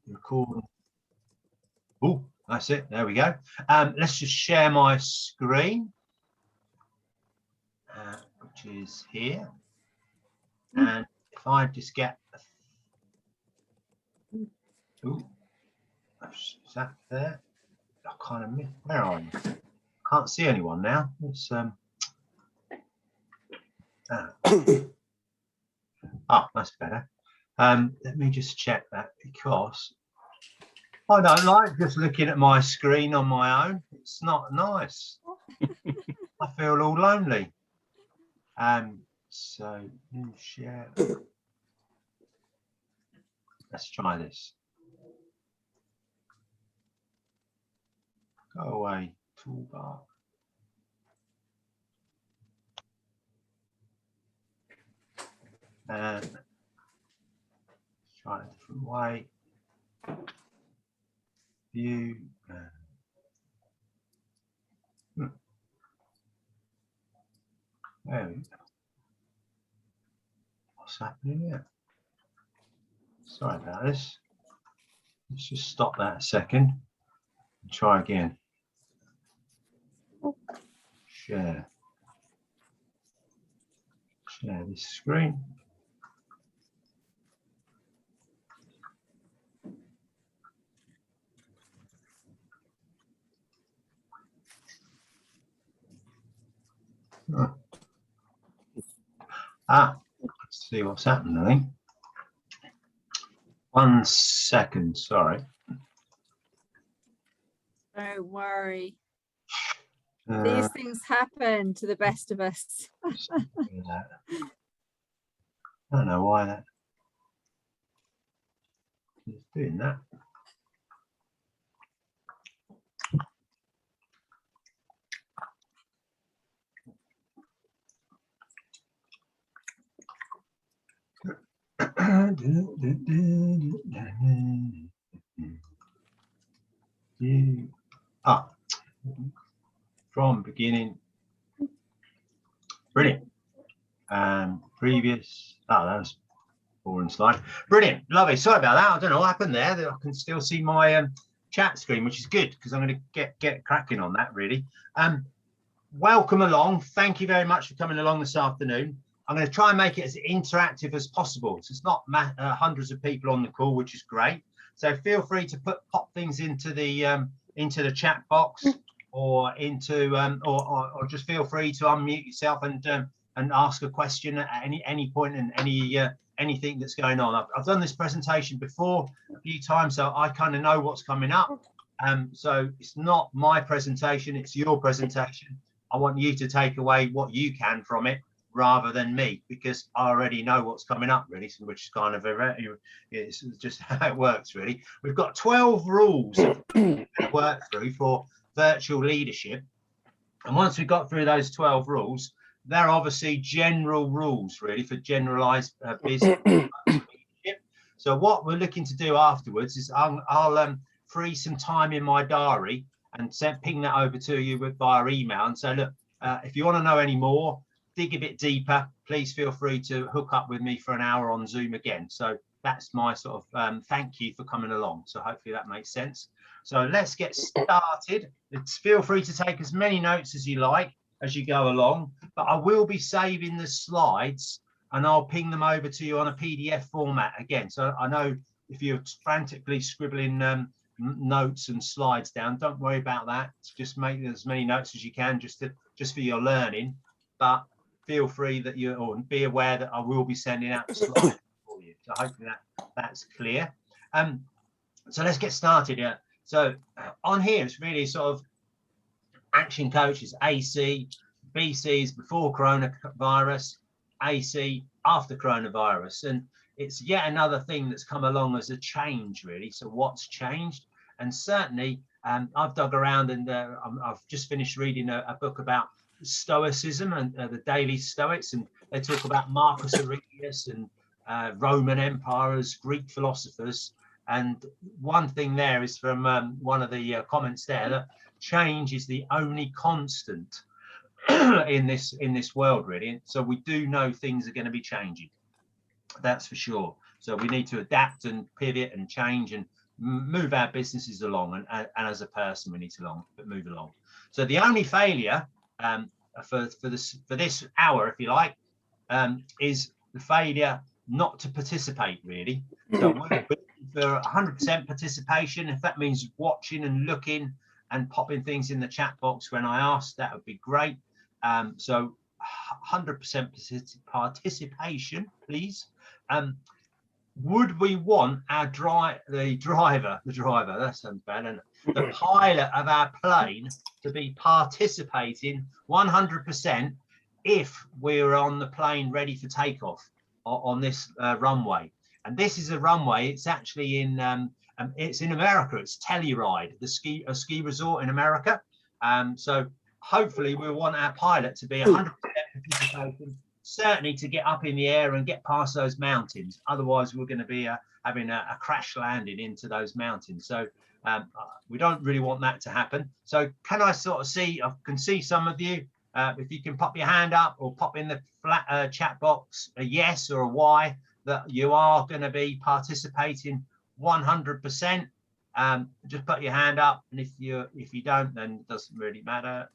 record. Oh, that's it. There we go. Let's just share my screen, which is here. And if I just get, oh, is that there? I kind of miss. Where are you? Can't see anyone now. It's that's better. Let me just check that, because I don't like just looking at my screen on my own. It's not nice. I feel all lonely. So share. Let's try this. Go away, toolbar. And let's try a different way. View. There we go. What's happening here? Sorry about this. Let's just stop that a second and try again. Share. Share this screen. Let's see what's happening. 1 second, sorry. Don't worry. These things happen to the best of us. I don't know why that is doing that. From beginning. Brilliant. Previous. Oh, that was boring slide. Brilliant. Lovely. Sorry about that. I don't know what happened there. I can still see my chat screen, which is good, because I'm going to get cracking on that, really. Welcome along. Thank you very much for coming along this afternoon. I'm going to try and make it as interactive as possible. So it's not hundreds of people on the call, which is great. So feel free to pop things into the chat box, or into or just feel free to unmute yourself and ask a question at any point, and anything that's going on. I've done this presentation before a few times, so I kind of know what's coming up. So it's not my presentation, it's your presentation. I want you to take away what you can from it, rather than me, because I already know what's coming up, really, which is kind of it's just how it works, really. We've got 12 rules to work through for virtual leadership, and once we got through those 12 rules, they're obviously general rules, really, for generalized business leadership. So what we're looking to do afterwards is I'll free some time in my diary and ping that over to you via email and say, look, if you want to know any more, dig a bit deeper, please feel free to hook up with me for an hour on Zoom again. So that's my sort of thank you for coming along. So hopefully that makes sense. So let's get started. Feel free to take as many notes as you like as you go along, but I will be saving the slides and I'll ping them over to you on a PDF format again. So I know if you're frantically scribbling notes and slides down, don't worry about that. Just make as many notes as you can, just for your learning. But feel free that or be aware that I will be sending out the slides for you. So hopefully that's clear. So let's get started here. So on here, it's really sort of action coaches, AC, BC is before coronavirus, AC after coronavirus. And it's yet another thing that's come along as a change, really. So what's changed? And certainly I've dug around, and I've just finished reading a book about Stoicism and the daily Stoics, and they talk about Marcus Aurelius and Roman emperors, Greek philosophers. And one thing there is from one of the comments there, that change is the only constant in this world, really. So we do know things are going to be changing, that's for sure. So we need to adapt and pivot and change and move our businesses along, and as a person we need to move along. So the only failure for this hour, if you like, is the failure not to participate, really. So we're looking for 100% participation. If that means watching and looking and popping things in the chat box when I ask, that would be great. So 100% participation, please. Would we want our driver, that sounds bad, and the pilot of our plane to be participating 100% if we're on the plane ready for takeoff on this runway? And this is a runway, it's actually it's in America, it's Telluride, a ski resort in America. So hopefully we want our pilot to be 100% participation, certainly to get up in the air and get past those mountains. Otherwise we're going to be having a crash landing into those mountains. So we don't really want that to happen. So can I sort of see, I can see some of you, if you can pop your hand up or pop in the flat chat box a yes or a Y, that you are going to be participating 100%. Just put your hand up, and if you don't, then it doesn't really matter.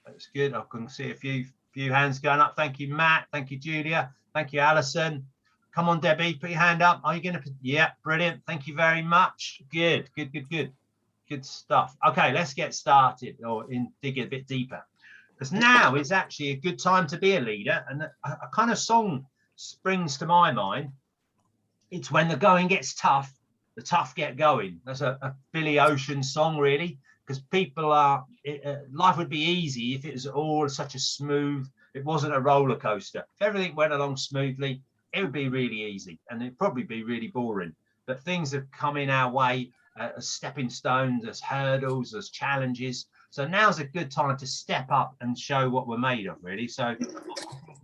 That's good. I can see a few hands going up. Thank you, Matt. Thank you, Julia. Thank you, Alison. Come on, Debbie, put your hand up. Are you going to? Yeah, brilliant. Thank you very much. Good stuff. Okay, let's get started, or dig a bit deeper, because now is actually a good time to be a leader. And a kind of song springs to my mind. It's when the going gets tough, the tough get going. That's a Billy Ocean song, really. Because people life would be easy if it was all such a smooth, it wasn't a roller coaster. If everything went along smoothly, it would be really easy, and it'd probably be really boring. But things have come in our way as stepping stones, as hurdles, as challenges. So now's a good time to step up and show what we're made of, really. So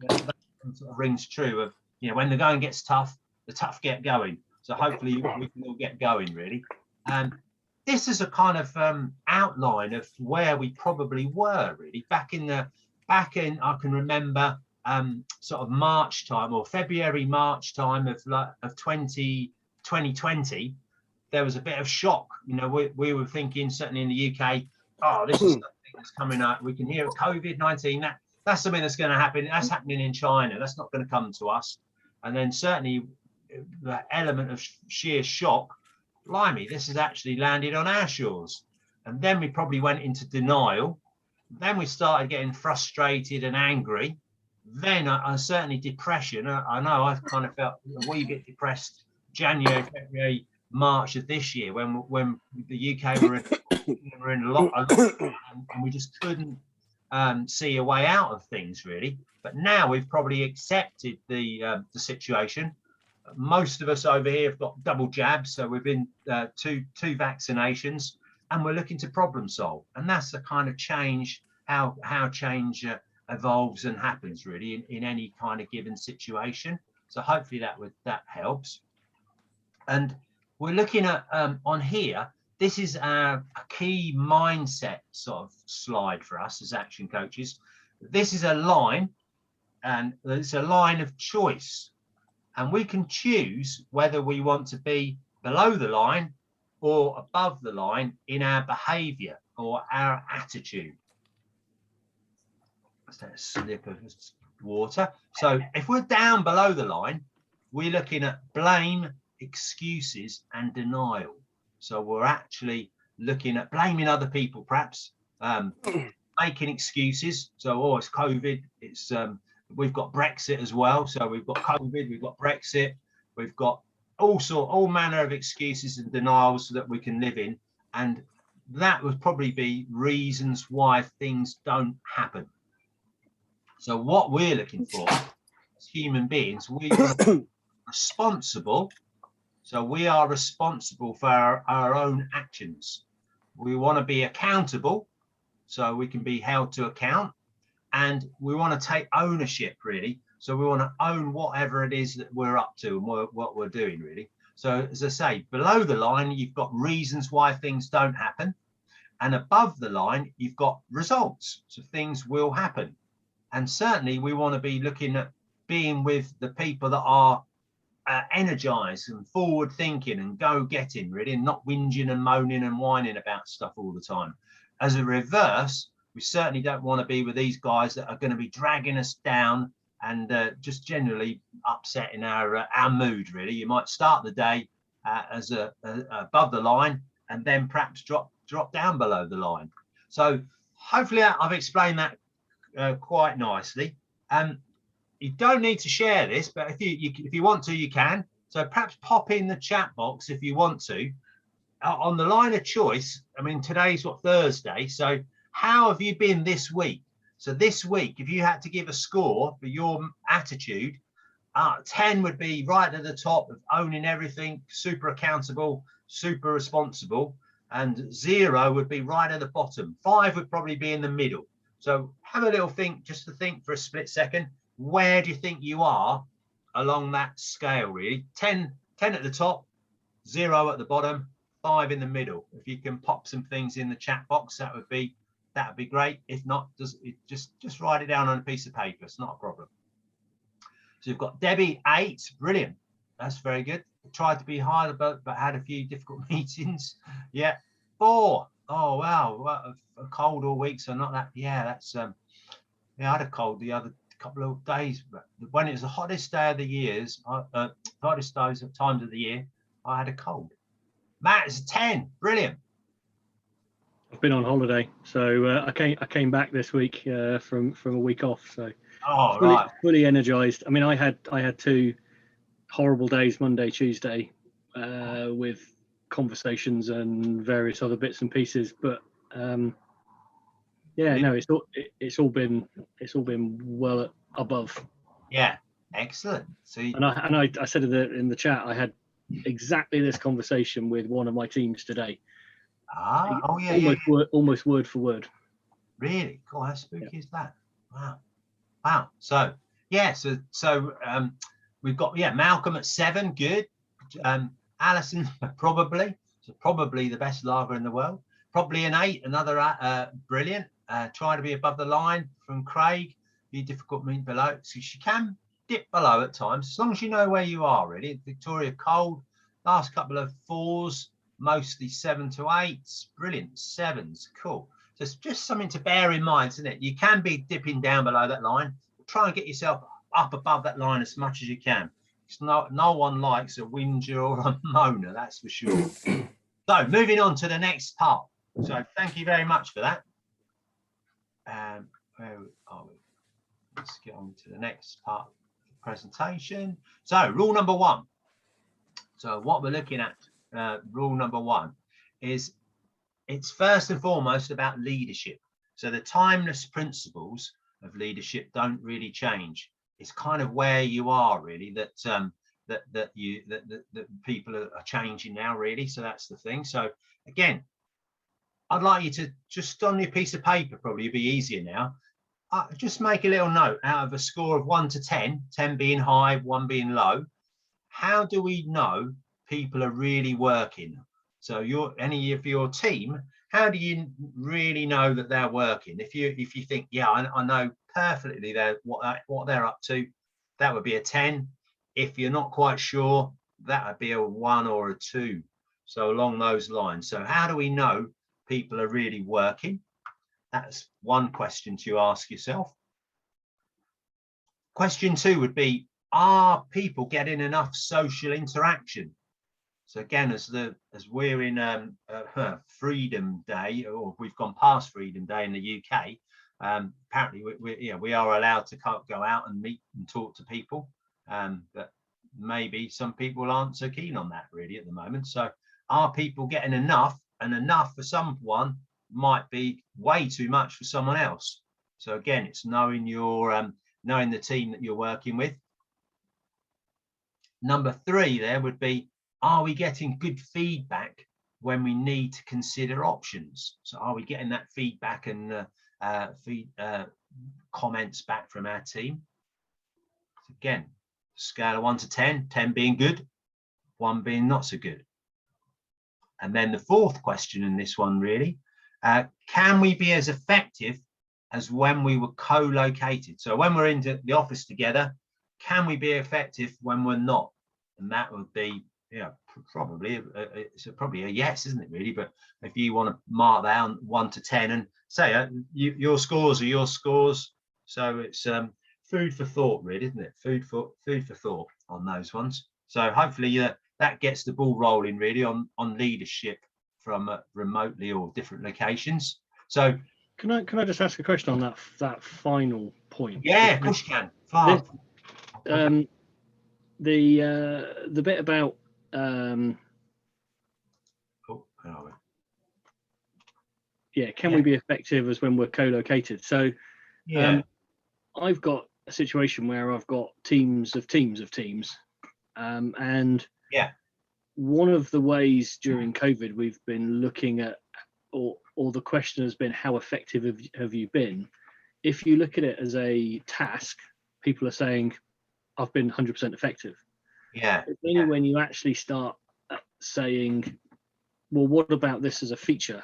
that sort of rings true of, when the going gets tough, the tough get going. So hopefully we can all get going, really. This is a kind of outline of where we probably were, really, back in I can remember sort of March time, or February, March time of 2020. There was a bit of shock. We were thinking, certainly in the UK, oh, this is something that's coming up. We can hear COVID-19. That's something that's going to happen. That's happening in China. That's not going to come to us. And then certainly the element of sheer shock. Blimey, this has actually landed on our shores. And then we probably went into denial. Then we started getting frustrated and angry. Then certainly depression. I know I've kind of felt a wee bit depressed January, February, March of this year, when the UK were in a lot, and we just couldn't see a way out of things, really. But now we've probably accepted the situation. Most of us over here have got double jabs, so we've been two vaccinations, and we're looking to problem solve. And that's the kind of change, how change evolves and happens, really, in any kind of given situation. So hopefully that helps. And we're looking at on here, this is a key mindset sort of slide for us as action coaches. This is a line, and it's a line of choice. And we can choose whether we want to be below the line or above the line in our behavior or our attitude. Let's take a sip of water. So if we're down below the line, we're looking at blame, excuses, and denial. So we're actually looking at blaming other people, perhaps, making excuses. So, oh, it's COVID, it's we've got Brexit as well. So we've got COVID, we've got Brexit, we've got all manner of excuses and denials that we can live in. And that would probably be reasons why things don't happen. So what we're looking for as human beings, we are responsible. So we are responsible for our own actions. We want to be accountable, so we can be held to account. And we want to take ownership, really. So we want to own whatever it is that we're up to and what we're doing, really. So as I say, below the line, you've got reasons why things don't happen. And above the line, you've got results. So things will happen. And certainly we want to be looking at being with the people that are energized and forward thinking and go getting, really, and not whinging and moaning and whining about stuff all the time. As a reverse, we certainly don't want to be with these guys that are going to be dragging us down and just generally upsetting our mood, really. You might start the day as above the line and then perhaps drop down below the line. So hopefully I've explained that quite nicely. You don't need to share this, but if you want to, you can. So perhaps pop in the chat box if you want to. On the line of choice, I mean, today's what, Thursday, so how have you been this week? So this week, if you had to give a score for your attitude, 10 would be right at the top of owning everything, super accountable, super responsible, and 0 would be right at the bottom. 5 would probably be in the middle. So have a little think, just to think for a split second, where do you think you are along that scale, really? 10 at the top, 0 at the bottom, 5 in the middle. If you can pop some things in the chat box, that would be great. If not, just write it down on a piece of paper. It's not a problem. So you've got Debbie, 8, brilliant. That's very good. Tried to be higher, but had a few difficult meetings. Yeah, 4. Oh wow, well, a cold all week, so not that. Yeah, that's yeah, I had a cold the other couple of days, but when it was the hottest day of the years, hottest times of the year, I had a cold. Matt, it's a 10, brilliant. I've been on holiday, so I came back this week from a week off, so fully energized. I mean, I had 2 horrible days, Monday, Tuesday, with conversations and various other bits and pieces, but yeah, no, it's all been well above. Yeah, excellent. So I said in the chat, I had exactly this conversation with one of my teams today. Oh yeah, almost word for word. Really? Cool. How spooky is that? Wow. So yeah, so we've got Malcolm at 7, good. Alison probably the best lager in the world. Probably an 8, another brilliant. Try to be above the line from Craig. Be difficult meet below, so she can dip below at times, as long as you know where you are, really. Victoria, cold. Last couple of 4s, mostly 7 to 8s. Brilliant. 7s, cool. So it's just something to bear in mind, isn't it? You can be dipping down below that line. Try and get yourself up above that line as much as you can. It's no one likes a whinger or a moaner, that's for sure. So moving on to the next part. So thank you very much for that. Where are we? Let's get on to the next part of the presentation. So rule number 1. So what we're looking at, rule number 1, is it's first and foremost about leadership. So the timeless principles of leadership don't really change. It's kind of where you are, really, that people are changing now, really. So that's the thing. So again, I'd like you to just on your piece of paper, probably be easier now. Just make a little note out of a score of 1 to 10, 10 being high, 1 being low. How do we know people are really working? So any of your team, how do you really know that they're working? If you think, yeah, I know perfectly what they're up to, that would be a 10. If you're not quite sure, that would be a 1 or a 2. So along those lines. So how do we know people are really working? That's one question to ask yourself. Question 2 would be, are people getting enough social interaction? So again, as we're in Freedom Day, or we've gone past Freedom Day in the UK, apparently we are allowed to go out and meet and talk to people, but maybe some people aren't so keen on that really at the moment. So are people getting enough? And enough for someone might be way too much for someone else. So again, it's knowing knowing the team that you're working with. Number 3 there would be, are we getting good feedback when we need to consider options? So are we getting that feedback and comments back from our team? So again, scale of 1 to 10, 10 being good, 1 being not so good. And then the 4th question in this one, really, can we be as effective as when we were co-located? So when we're in the office together, can we be effective when we're not? and that would be, probably it's probably a yes, isn't it, really? But if you want to mark down 1 to 10 and say your scores are your scores, so it's food for thought, really, isn't it? Food for thought on those ones. So hopefully that gets the ball rolling, really, on leadership from remotely or different locations. So can I just ask a question on that final point? Yeah, of course you can. The bit about can we be effective as when we're co-located? So I've got a situation where I've got teams of teams, and one of the ways during COVID we've been looking at, or the question has been, how effective have you been? If you look at it as a task, people are saying, I've been 100% effective. It's only when you actually start saying, well, what about this as a feature?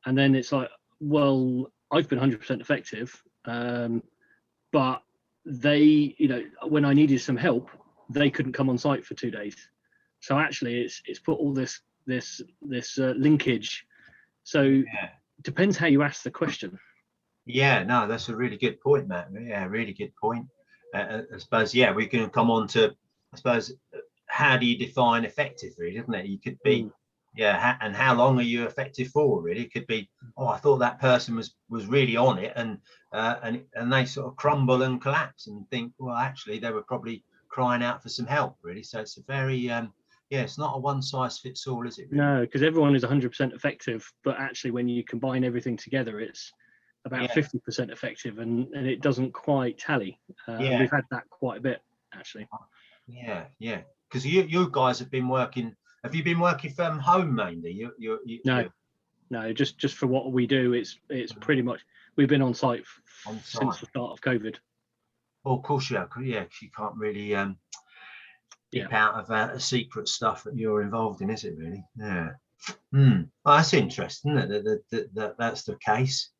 And then it's like, well, I've been 100% effective, but they, when I needed some help, they couldn't come on site for 2 days. So actually, it's put all this linkage. So it depends how you ask the question. Yeah, no, that's a really good point, Matt. Yeah, really good point. I suppose, we can come on to, I suppose, how do you define effective, really, isn't it? You could be, and how long are you effective for, really? It could be, I thought that person was really on it, and they sort of crumble and collapse and think, well, actually, they were probably crying out for some help, really. So it's a very, it's not a one size fits all, is it? Really? No, because everyone is 100% effective, but actually, when you combine everything together, it's about 50% effective, and it doesn't quite tally. We've had that quite a bit, actually. Yeah, because you guys have been working. Have you been working from home mainly? No, just for what we do, it's pretty much we've been on site since the start of COVID. Well, of course, because you can't really keep out of secret stuff that you're involved in, is it really? Yeah. Well, that's interesting that that's the case.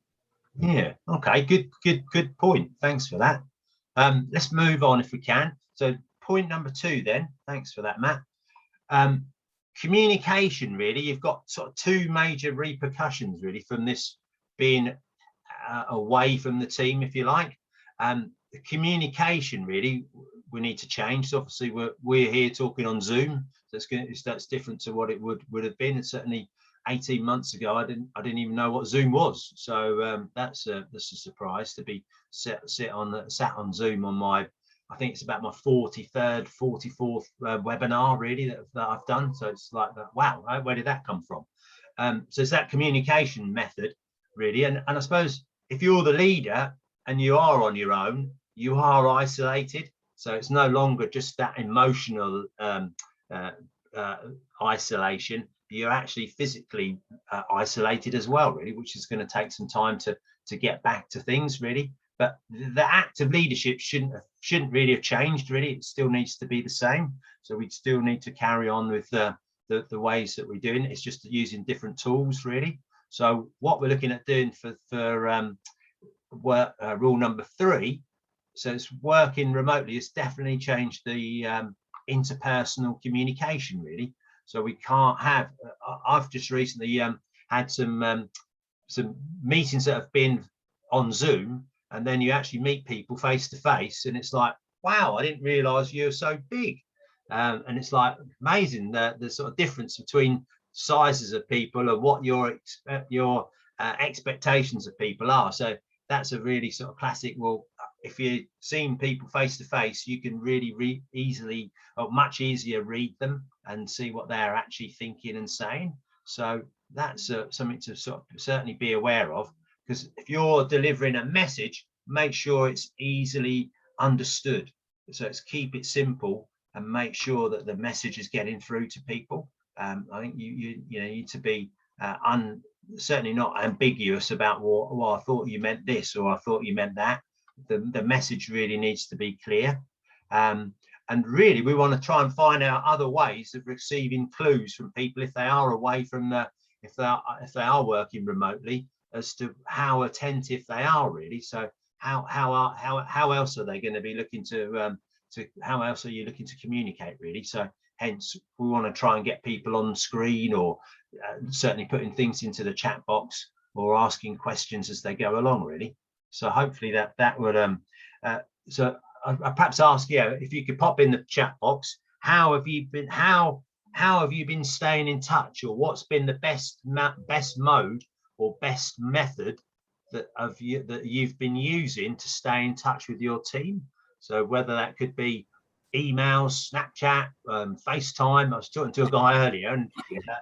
Yeah. Okay. Good point. Thanks for that. Let's move on if we can. So point number 2 then. Thanks for that, Matt. Communication, really. You've got sort of 2 major repercussions, really, from this being away from the team, if you like. The communication, really, we need to change. So obviously, we're here talking on Zoom. So that's different to what it would have been. And certainly 18 months ago, I didn't even know what Zoom was. So that's a surprise to be sat on Zoom on my, I think it's about my 43rd, 44th webinar, really, that I've done. So it's like, wow, where did that come from? So it's that communication method, really. And I suppose if you're the leader and you are on your own, you are isolated. So it's no longer just that emotional isolation. You're actually physically isolated as well, really, which is going to take some time to get back to things, really. But the act of leadership shouldn't really have changed, really. It still needs to be the same. So we still need to carry on with the ways that we're doing it. It's just using different tools, really. So what we're looking at doing for rule number 3, so it's working remotely, has definitely changed the interpersonal communication, really. So we can't have. I've just recently had some meetings that have been on Zoom, and then you actually meet people face to face, and it's like, wow, I didn't realise you're so big, and it's like amazing the sort of difference between sizes of people and what your expectations of people are. So that's a really sort of classic. Well, if you're seeing people face to face, you can really easily, or much easier, read them and see what they're actually thinking and saying. So that's something to sort of certainly be aware of, because if you're delivering a message, make sure it's easily understood. So it's keep it simple and make sure that the message is getting through to people. I think you need to be certainly not ambiguous about, well, I thought you meant this, or I thought you meant that. The message really needs to be clear. And really, we want to try and find out other ways of receiving clues from people if they are away from if they are working remotely, as to how attentive they are, really. So how else are they going to be looking to how else are you looking to communicate, really? So hence we want to try and get people on the screen, or certainly putting things into the chat box, or asking questions as they go along, really. So hopefully that would so I perhaps ask, if you could pop in the chat box, how have you been staying in touch, or what's been the best mode or best method that you've been using to stay in touch with your team? So whether that could be emails, Snapchat, FaceTime. I was talking to a guy earlier, and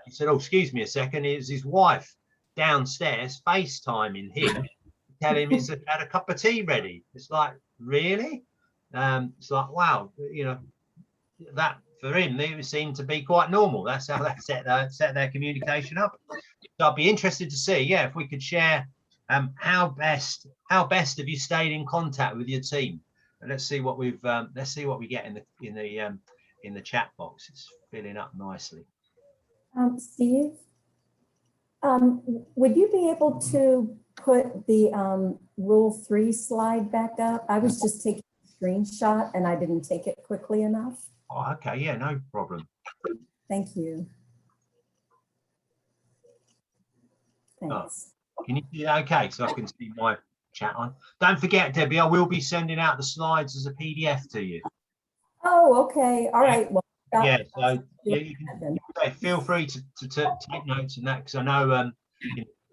he said, "Oh, excuse me a second, it's his wife downstairs FaceTiming him, tell him he's had a cup of tea ready." It's like, really? It's like, wow, that for him, it seemed to be quite normal. That's how they set their communication up. So I'd be interested to see, if we could share how best have you stayed in contact with your team. And let's see what we get in the chat box. It's filling up nicely. Steve, would you be able to put the Rule 3 slide back up? I was just taking a screenshot and I didn't take it quickly enough. Oh, okay, yeah, no problem. Thank you. Thanks. Can you see that? Okay, so I can see my chat on. Don't forget, Debbie, I will be sending out the slides as a PDF to you. Oh, okay. All right. Well, so you can feel free to take notes and that, because I know a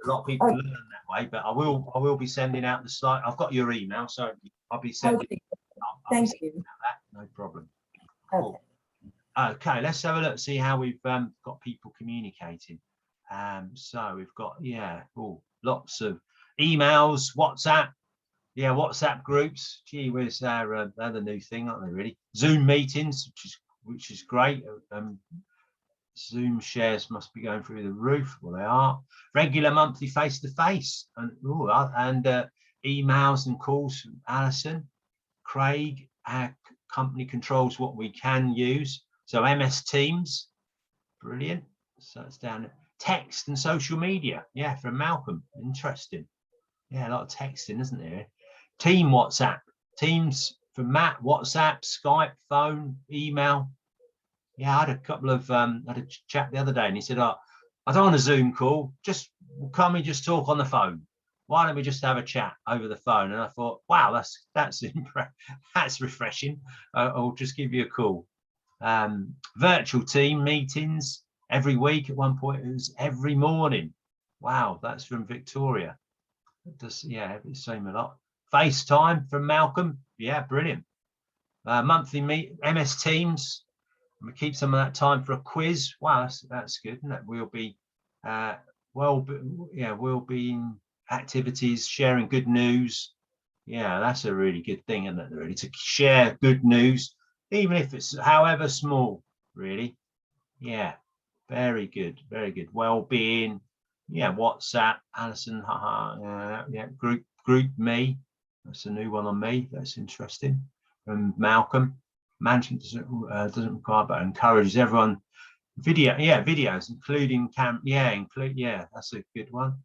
lot of people learn that way. But I will be sending out the slide. I've got your email, so I'll be sending. Thank you. That, no problem. Cool. Okay, let's have a look. See how we've got people communicating. So we've got lots of emails, WhatsApp. Yeah, WhatsApp groups. Gee, where's their other new thing, aren't they, really? Zoom meetings, which is great. Zoom shares must be going through the roof. Well, they are. Regular monthly face-to-face, and emails and calls from Alison. Craig, our company controls what we can use. So MS Teams, brilliant. So it's down there. Text and social media. Yeah, from Malcolm. Interesting. Yeah, a lot of texting, isn't there? Team WhatsApp. Teams from Matt. WhatsApp, Skype, phone, email. Yeah, I had a couple of had a chat the other day, and he said, "Oh, I don't want a Zoom call. Can't we just talk on the phone? Why don't we just have a chat over the phone?" And I thought, wow, that's refreshing. I'll just give you a call. Virtual team meetings every week. At one point, it was every morning. Wow, that's from Victoria. It's the same a lot. FaceTime from Malcolm. Yeah, brilliant. Monthly MS Teams. We keep some of that time for a quiz. Wow, that's good, isn't it? We'll be well-being activities, sharing good news. Yeah, that's a really good thing, isn't it? Really, to share good news, even if it's however small. Really, yeah, very good, very good. Well-being. Yeah, WhatsApp, Alison, group me. That's a new one on me. That's interesting. And Malcolm, management doesn't require, but encourages everyone. Videos, including that's a good one.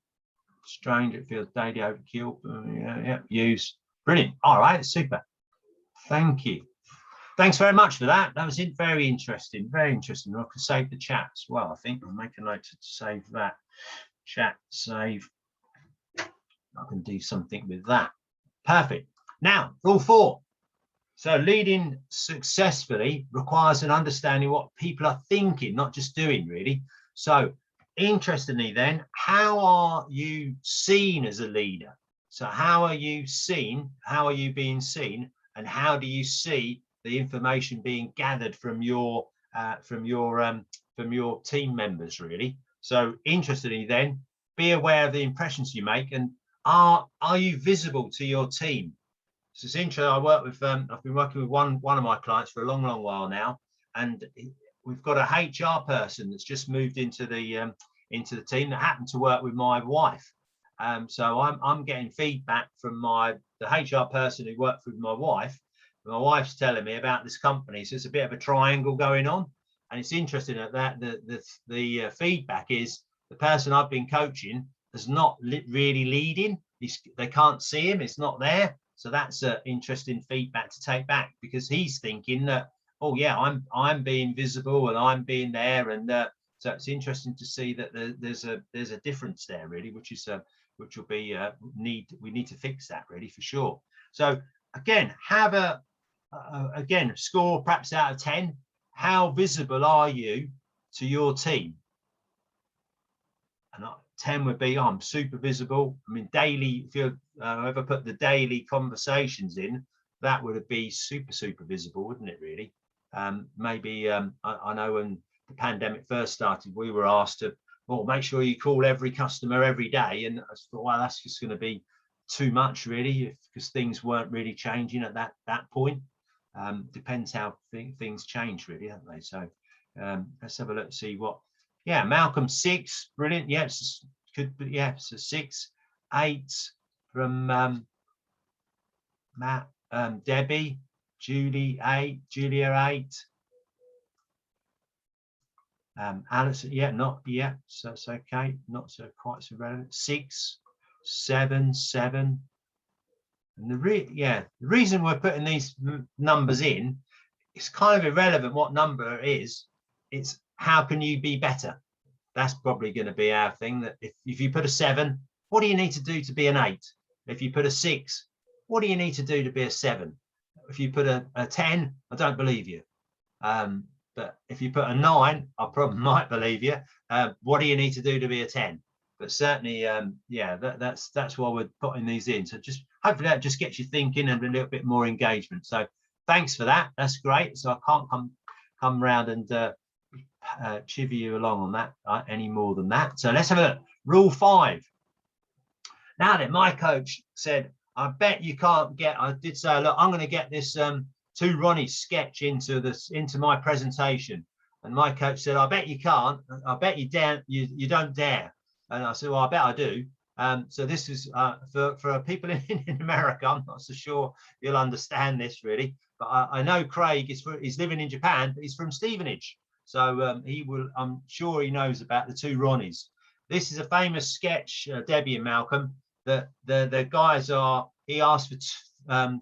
Strange, it feels daily overkill. Use. Brilliant. All right, super. Thank you. Thanks very much for that. That was very interesting. Very interesting. I can save the chat as well. I think I'll make a note to save that. Chat, save. I can do something with that. Perfect. Now, rule 4. So leading successfully requires an understanding what people are thinking, not just doing, really. So interestingly then, how are you seen as a leader? So how are you seen? How are you being seen? And how do you see the information being gathered from your team members, really? So interestingly then, be aware of the impressions you make, and are you visible to your team? So it's interesting. I've been working with one of my clients for a long while now, and we've got a HR person that's just moved into the team that happened to work with my wife. So I'm getting feedback from the HR person who worked with my wife. My wife's telling me about this company, so it's a bit of a triangle going on. And it's interesting that the feedback is the person I've been coaching is not really leading. They can't see him. It's not there. So that's interesting feedback to take back, because he's thinking that, oh yeah, I'm being visible and I'm being there, and so it's interesting to see that there's a difference there really, which will be we need to fix that really for sure. So again, have a score perhaps out of 10. How visible are you to your team? And 10 would be, I'm super visible. I mean, daily, if you ever put the daily conversations in, that would be super visible, wouldn't it really? Maybe I know when the pandemic first started, we were asked to, well, make sure you call every customer every day, and I thought, well, that's just going to be too much really, because things weren't really changing at that point. Depends how things change really, don't they? So let's have a look, see what. Yeah, Malcolm 6, brilliant. Yes, could be, yeah, so 6, 8 from Matt, Debbie, Julie 8, Julia 8. Alison, yeah, not yeah, so it's okay, not so quite so relevant. 6, 7, 7. And the reason we're putting these numbers in, it's kind of irrelevant what number it is. It's how can you be better? That's probably going to be our thing. That if you put a 7, what do you need to do to be an 8? If you put a 6, what do you need to do to be a 7? If you put a 10, I don't believe you. But if you put a 9, I probably might believe you. What do you need to do to be a 10? But certainly, yeah, that's why we're putting these in. So just hopefully that just gets you thinking and a little bit more engagement. So thanks for that. That's great. So I can't come round and chivvy you along on that any more than that. So let's have a look. Rule 5. Now then, my coach said, I bet you can't get, I did say, look, I'm going to get this 2 Ronnie sketch into my presentation. And my coach said, I bet you can't. I bet you dare, you don't dare. And I said, well, I bet I do. So this is for people in America. I'm not so sure you'll understand this really, but I know Craig he's living in Japan, but he's from Stevenage. So he will, I'm sure he knows about the 2 Ronnies. This is a famous sketch, Debbie and Malcolm, that the guys are, he asked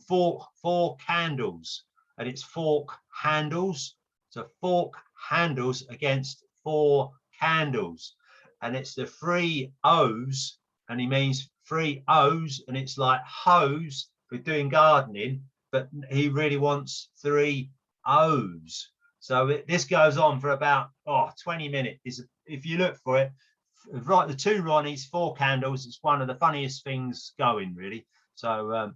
for four candles, and it's fork handles. So fork handles against 4 candles. And it's the 3 O's, and he means 3 O's, and it's like hose for doing gardening, but he really wants 3 O's. So this goes on for about 20 minutes. If you look for it, right, the 2 Ronnies, 4 candles. It's one of the funniest things going, really. So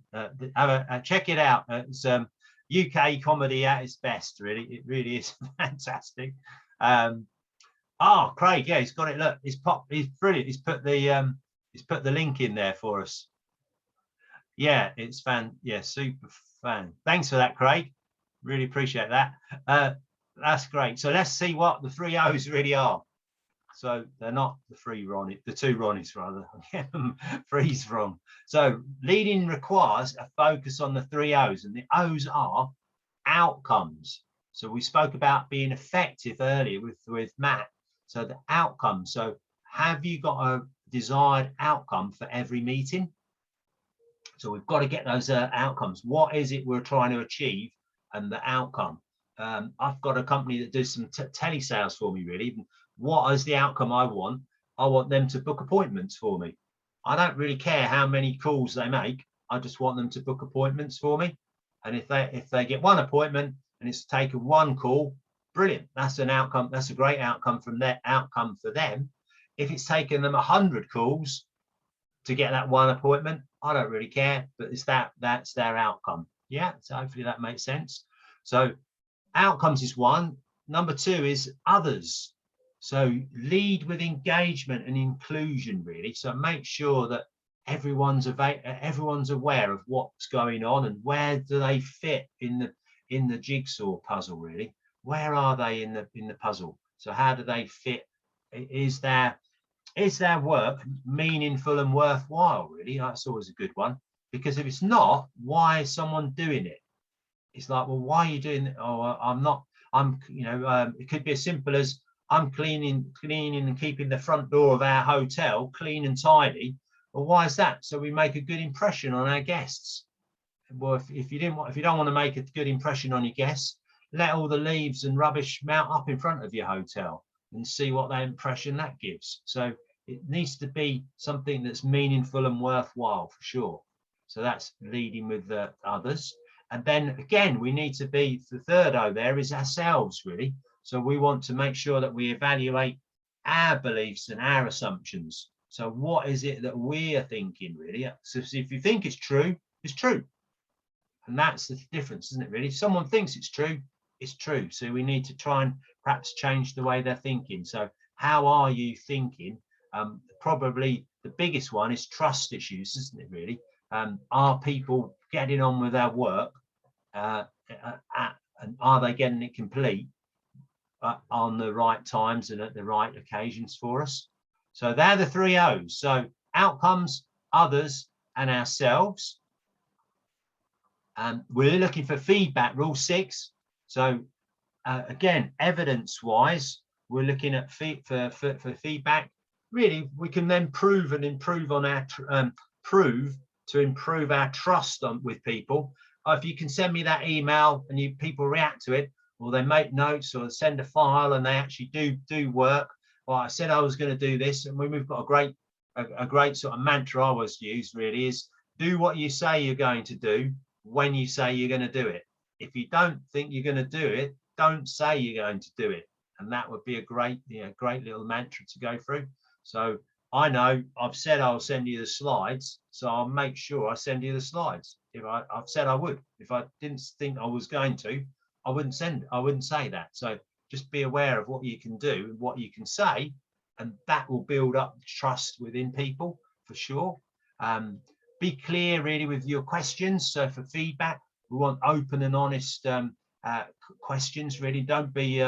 check it out. It's UK comedy at its best, really. It really is fantastic. Craig, yeah, he's got it. Look, he's brilliant. He's put the link in there for us. Yeah, it's super fan. Thanks for that, Craig. Really appreciate that. That's great. So let's see what the 3 O's really are. So they're not the 3 Ronnies, the 2 Ronnies rather. Three's wrong. So leading requires a focus on the 3 O's, and the O's are outcomes. So we spoke about being effective earlier with Matt. So the outcome. So have you got a desired outcome for every meeting? So we've got to get those outcomes. What is it we're trying to achieve, and the outcome? I've got a company that does some telesales for me, really. What is the outcome I want? I want them to book appointments for me. I don't really care how many calls they make. I just want them to book appointments for me. And if they get 1 appointment and it's taken 1 call, brilliant. That's an outcome. That's a great outcome from their outcome for them. If it's taken them 100 calls to get that 1 appointment, I don't really care, but that's their outcome. Yeah, so hopefully that makes sense. So outcomes is 1. Number 2 is others. So lead with engagement and inclusion, really. So make sure that everyone's aware of what's going on and where do they fit in the jigsaw puzzle, really. Where are they in the puzzle? So how do they fit? Is their work meaningful and worthwhile, really? That's always a good one, because if it's not, why is someone doing it? It's like, well, why are you doing it? It could be as simple as I'm cleaning and keeping the front door of our hotel clean and tidy. Well, why is that? So we make a good impression on our guests. well, if you don't want to make a good impression on your guests, let all the leaves and rubbish mount up in front of your hotel and see what that impression that gives. So it needs to be something that's meaningful and worthwhile for sure. So that's leading with the others. And then again, we need to be, the third O there is ourselves really. So we want to make sure that we evaluate our beliefs and our assumptions. So what is it that we are thinking really? So if you think it's true, it's true. And that's the difference, isn't it really? If someone thinks it's true, it's true. So we need to try and perhaps change the way they're thinking. So how are you thinking? Probably the biggest one is trust issues, isn't it really? Are people getting on with their work? And are they getting it complete on the right times and at the right occasions for us? So they're the 3 O's. So outcomes, others, and ourselves. We're looking for feedback, rule 6. So again, evidence-wise, we're looking at for feedback. Really, we can then prove and improve on our improve our trust with people. If you can send me that email and people react to it, or they make notes or send a file and they actually do work. Well, I said I was going to do this, and we've got a great sort of mantra I always use really is do what you say you're going to do when you say you're going to do it. If you don't think you're going to do it, don't say you're going to do it. And that would be a great little mantra to go through. So I know I've said I'll send you the slides, so I'll make sure I send you the slides. If I've said I would. If I didn't think I was going to, I wouldn't say that. So just be aware of what you can do and what you can say, and that will build up trust within people for sure. Be clear really with your questions. So for feedback, we want open and honest questions really. Don't be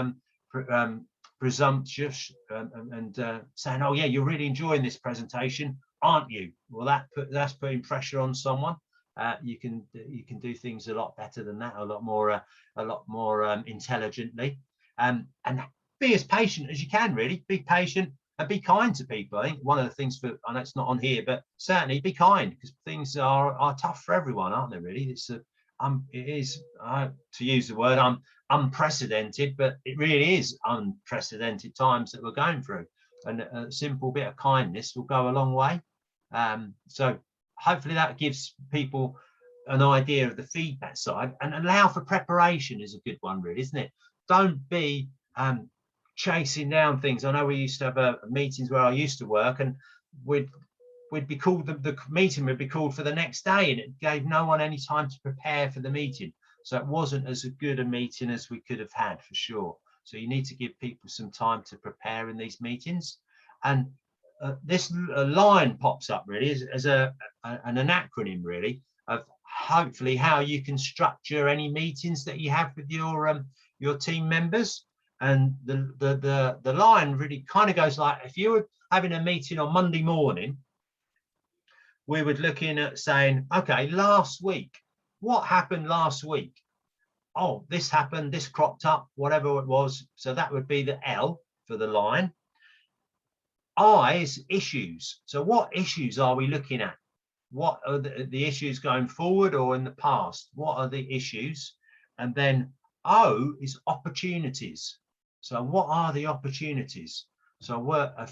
presumptuous and saying, oh yeah, you're really enjoying this presentation, aren't you? Well, that's putting pressure on someone. You can do things a lot better than that, a lot more intelligently, and be as patient as you can really. Be patient and be kind to people. I think one of the things I know it's not on here, but certainly be kind, because things are tough for everyone, aren't they really? It is to use the word unprecedented, but it really is unprecedented times that we're going through, and a simple bit of kindness will go a long way. So hopefully that gives people an idea of the feedback side, and allow for preparation is a good one really, isn't it? Don't be chasing down things. I know we used to have meetings where I used to work, and we'd be called, the meeting would be called for the next day, and it gave no one any time to prepare for the meeting. So it wasn't as good a meeting as we could have had for sure. So you need to give people some time to prepare in these meetings. And this line pops up really as an acronym really of hopefully how you can structure any meetings that you have with your team members. And the line really kind of goes like, if you were having a meeting on Monday morning, we were looking at saying, okay, last week, what happened last week? Oh, this happened, this cropped up, whatever it was. So that would be the L for the line. I is issues. So what issues are we looking at? What are the issues going forward or in the past? What are the issues? And then O is opportunities. So what are the opportunities? So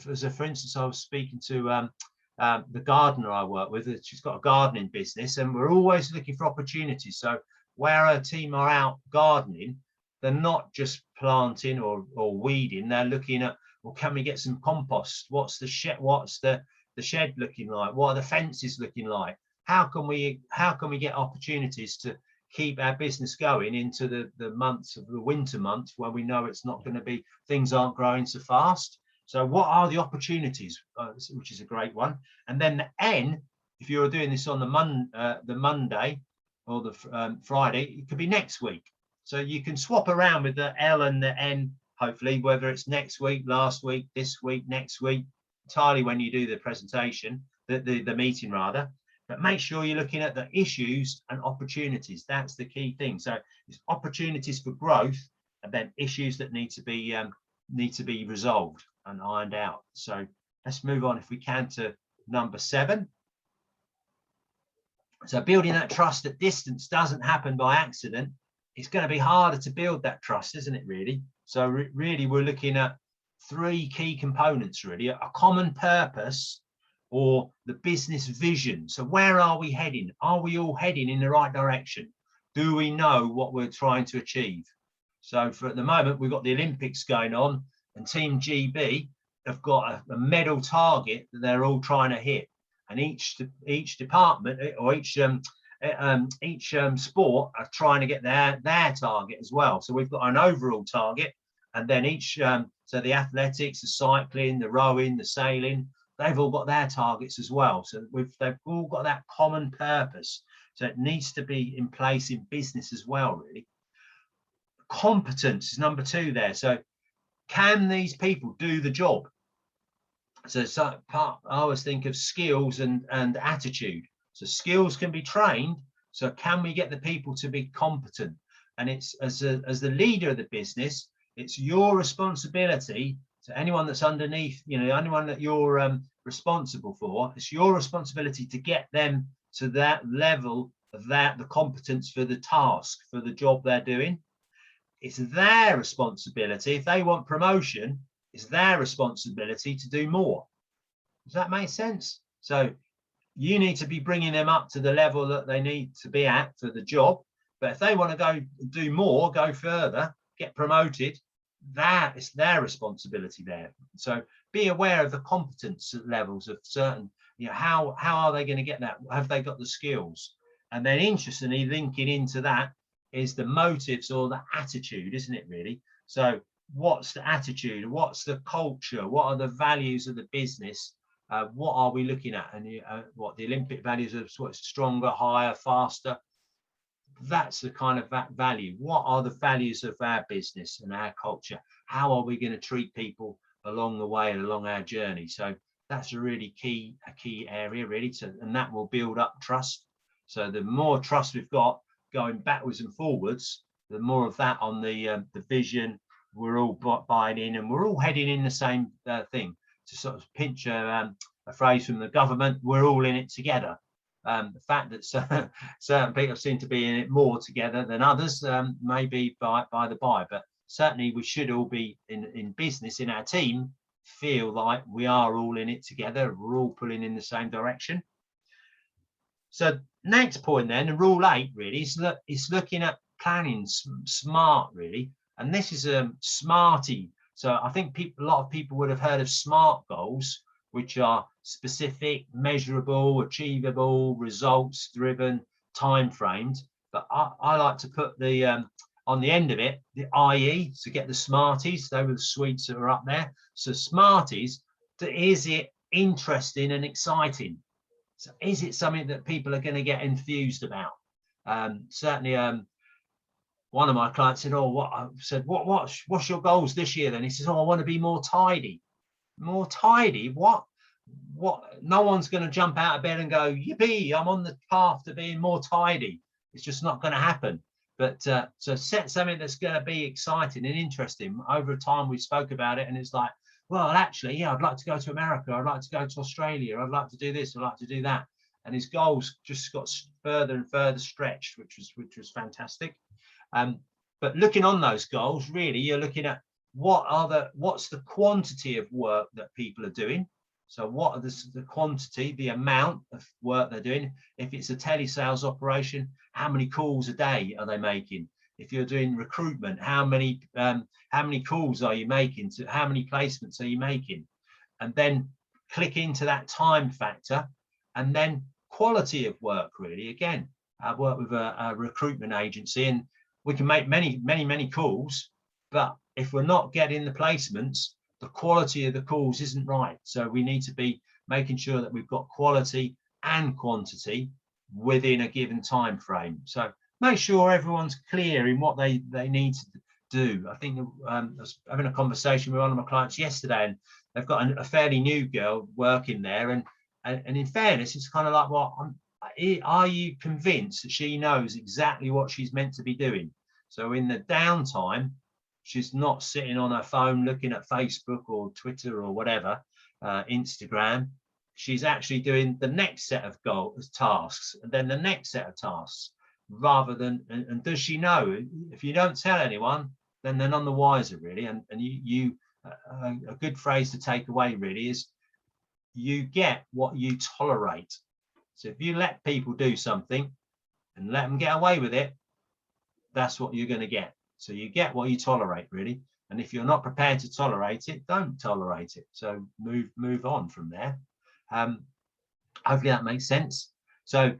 for instance, I was speaking to the gardener I work with. She's got a gardening business, and we're always looking for opportunities. So where our team are out gardening, they're not just planting or weeding. They're looking at, well, can we get some compost? What's the shed looking like? What are the fences looking like? How can we get opportunities to keep our business going into the months of the winter months where we know it's not going to be, things aren't growing so fast? So what are the opportunities, which is a great one. And then the N, if you're doing this on the Monday or the Friday, it could be next week. So you can swap around with the L and the N, hopefully, whether it's next week, last week, this week, next week, entirely when you do the presentation, the meeting rather. But make sure you're looking at the issues and opportunities. That's the key thing. So it's opportunities for growth, and then issues that need to be resolved and ironed out. So let's move on, if we can, to number 7. So building that trust at distance doesn't happen by accident. It's going to be harder to build that trust, isn't it, really? So really, we're looking at 3 key components, really: a common purpose or the business vision. So where are we heading? Are we all heading in the right direction? Do we know what we're trying to achieve? So for at the moment, we've got the Olympics going on, and Team GB have got a medal target that they're all trying to hit. And each department or each sport are trying to get their target as well. So we've got an overall target, and then each so the athletics, the cycling, the rowing, the sailing, they've all got their targets as well. So they've all got that common purpose. So it needs to be in place in business as well, really. Competence is number 2 there. So can these people do the job? So I always think of skills and attitude. So skills can be trained. So can we get the people to be competent? And it's as the leader of the business, it's your responsibility to anyone that's underneath, anyone that you're responsible for. It's your responsibility to get them to that level of the competence for the task, for the job they're doing. It's their responsibility. If they want promotion, it's their responsibility to do more. Does that make sense? So you need to be bringing them up to the level that they need to be at for the job. But if they want to go do more, go further, get promoted, that is their responsibility there. So be aware of the competence levels of certain, how are they going to get that? Have they got the skills? And then interestingly, linking into that is the motives or the attitude, isn't it, really? So what's the attitude? What's the culture? What are the values of the business? What are we looking at? And what the Olympic values of what's stronger, higher, faster? That's the kind of value. What are the values of our business and our culture? How are we going to treat people along the way and along our journey? So that's a really key area, really. And that will build up trust. So the more trust we've got going backwards and forwards, the more of that on the vision, we're all buying in, and we're all heading in the same thing. To sort of pinch a phrase from the government, we're all in it together. The fact that certain people seem to be in it more together than others may be by the by, but certainly we should all be in business, in our team, feel like we are all in it together. We're all pulling in the same direction. So next point then, rule 8 really is looking at planning smart, really. And this is a SMARTY. So I think a lot of people would have heard of SMART goals, which are specific, measurable, achievable, results driven, time framed. But I like to put the on the end of it, the IE, to get the Smarties. They were the sweets that are up there. So Smarties, is it interesting and exciting? So is it something that people are going to get enthused about? Certainly, one of my clients said, what's your goals this year? Then he says, I want to be more tidy. More tidy? What? No one's going to jump out of bed and go, yippee, I'm on the path to being more tidy. It's just not going to happen. But so set something that's going to be exciting and interesting. Over time, we spoke about it, and it's like, well, actually, yeah, I'd like to go to America. I'd like to go to Australia. I'd like to do this. I'd like to do that. And his goals just got further and further stretched, which was fantastic. But looking on those goals, really, you're looking at what's the quantity of work that people are doing. So what are the quantity, the amount of work they're doing? If it's a telesales operation, how many calls a day are they making? If you're doing recruitment, how many calls are you making? How many placements are you making? And then click into that time factor, and then quality of work, really. Again, I work with a recruitment agency, and we can make many calls, but if we're not getting the placements, the quality of the calls isn't right. So we need to be making sure that we've got quality and quantity within a given time frame. So make sure everyone's clear in what they need to do. I think I was having a conversation with one of my clients yesterday, and they've got a fairly new girl working there, and in fairness, it's kind of like, well, are you convinced that she knows exactly what she's meant to be doing? So in the downtime, she's not sitting on her phone looking at Facebook or Twitter or whatever, Instagram. she's actually doing the next set of tasks, and then the next set of tasks, rather than, and does she know? If you don't tell anyone, then they're none the wiser, really. And a good phrase to take away really is, you get what you tolerate. So if you let people do something and let them get away with it, that's what you're going to get. So you get what you tolerate, really. And if you're not prepared to tolerate it, don't tolerate it. So move on from there. Hopefully that makes sense. So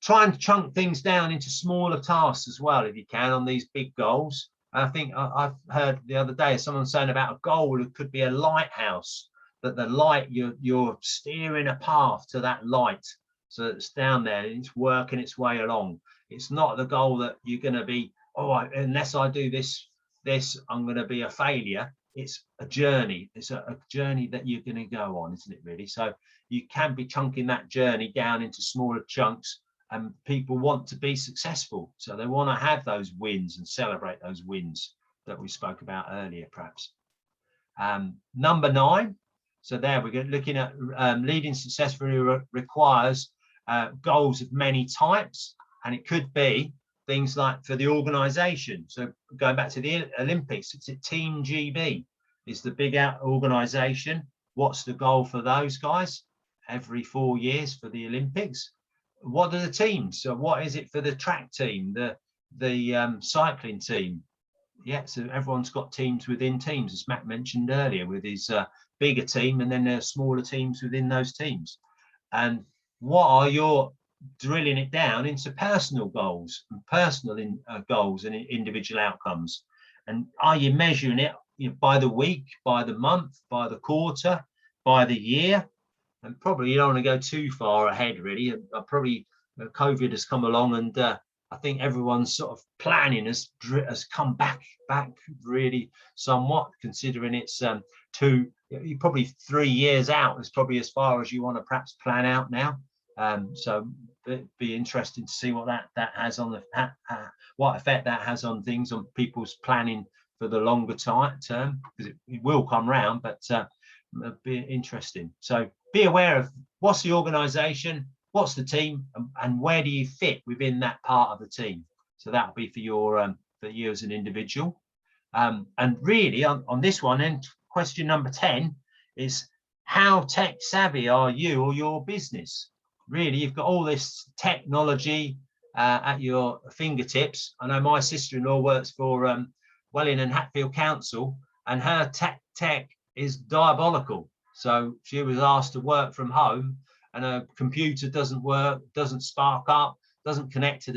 try and chunk things down into smaller tasks as well, if you can, on these big goals. I think I've heard the other day someone saying about a goal, it could be a lighthouse, that the light, you're steering a path to that light, so it's down there and it's working its way along. It's not the goal that you're going to be, oh, unless I do this, I'm going to be a failure. It's a journey. It's a journey that you're going to go on, isn't it, really? So you can be chunking that journey down into smaller chunks, and people want to be successful. So they want to have those wins and celebrate those wins that we spoke about earlier, perhaps. Number 9. So there we're looking at leading successfully requires goals of many types, and it could be things like for the organization. So going back to the Olympics, it's a Team GB is the big organization. What's the goal for those guys? Every 4 years for the Olympics. What are the teams? So what is it for the track team, the cycling team? Yeah, so everyone's got teams within teams, as Matt mentioned earlier, with his bigger team, and then there are smaller teams within those teams. And what are your drilling it down into personal goals and personal goals and individual outcomes? And are you measuring it, by the week, by the month, by the quarter, by the year? And probably you don't want to go too far ahead, really. Probably COVID has come along, and I think everyone's sort of planning has come back really somewhat, considering it's probably 3 years out is probably as far as you want to perhaps plan out now. So it'd be interesting to see what that has on what effect that has on things, on people's planning for the longer term, because it will come round, but it'll be interesting. So be aware of what's the organization, what's the team, and where do you fit within that part of the team. So that'll be for you as an individual. And really on this one, and question number 10 is, how tech savvy are you or your business? Really, you've got all this technology at your fingertips. I know my sister-in-law works for Welling and Hatfield Council, and her tech is diabolical. So she was asked to work from home, and her computer doesn't work, doesn't spark up, doesn't connect to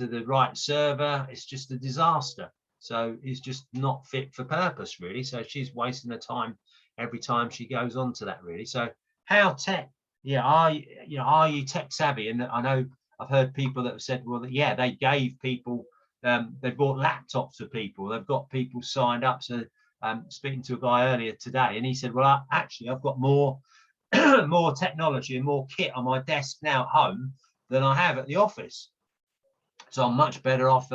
the right server. It's just a disaster. So it's just not fit for purpose, really. So she's wasting her time every time she goes on to that, really. So how tech, are you tech savvy? And I know I've heard people that have said, well, yeah, they gave people, they bought laptops for people, they've got people signed up. So speaking to a guy earlier today, and he said, well, actually, I've got more more technology and more kit on my desk now at home than I have at the office. So I'm much better off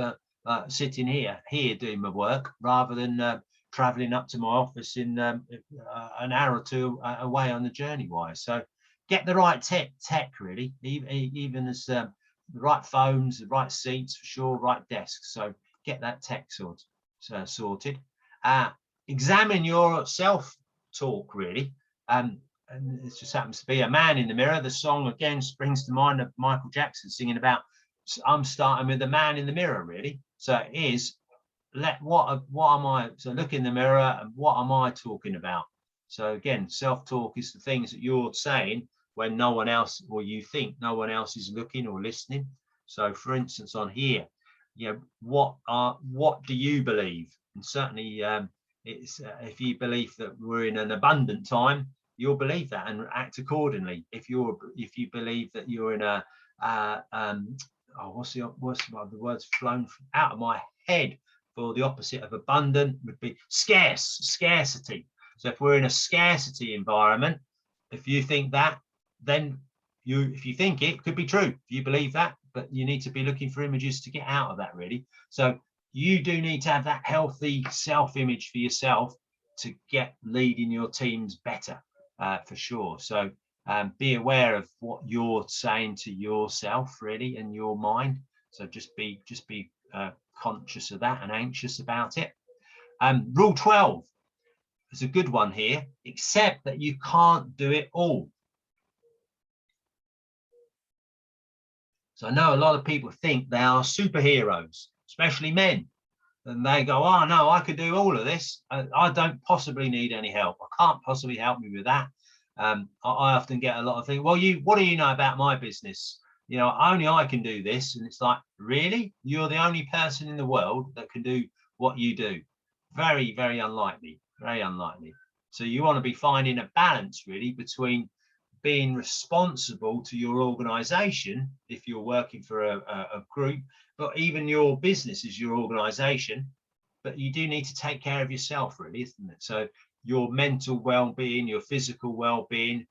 sitting here doing my work, rather than traveling up to my office in an hour or two away on the journey wise. So get the right tech really, even as the right phones, the right seats for sure, right desks. So get that tech sorted. Examine your self-talk, really. And it just happens to be A Man in the Mirror. The song again springs to mind of Michael Jackson singing about, I'm starting with the man in the mirror, really. So it is, what am I, so look in the mirror and what am I talking about? So again, self-talk is the things that you're saying when no one else, or you think no one else is looking or listening. So for instance, on here, what do you believe? And certainly it's if you believe that we're in an abundant time, you'll believe that and act accordingly. If you believe that you're in a what's the words flown out of my head for the opposite of abundant would be scarcity. So if we're in a scarcity environment, if you think that, then if you think it could be true, if you believe that, but you need to be looking for images to get out of that, really. So you do need to have that healthy self-image for yourself to get leading your teams better, for sure. So Be aware of what you're saying to yourself, really, in your mind. So just be conscious of that and anxious about it. Rule 12 is a good one here. Accept that you can't do it all. So I know a lot of people think they are superheroes, especially men. And they go, oh, no, I could do all of this. I don't possibly need any help. I can't possibly help me with that. I often get a lot of things, well, what do you know about my business? You know, only I can do this. And it's like, really? You're the only person in the world that can do what you do. Very, very unlikely, very unlikely. So you want to be finding a balance, really, between being responsible to your organization, if you're working for a group, but even your business is your organization. But you do need to take care of yourself, really, isn't it? So your mental well-being, your physical well-being,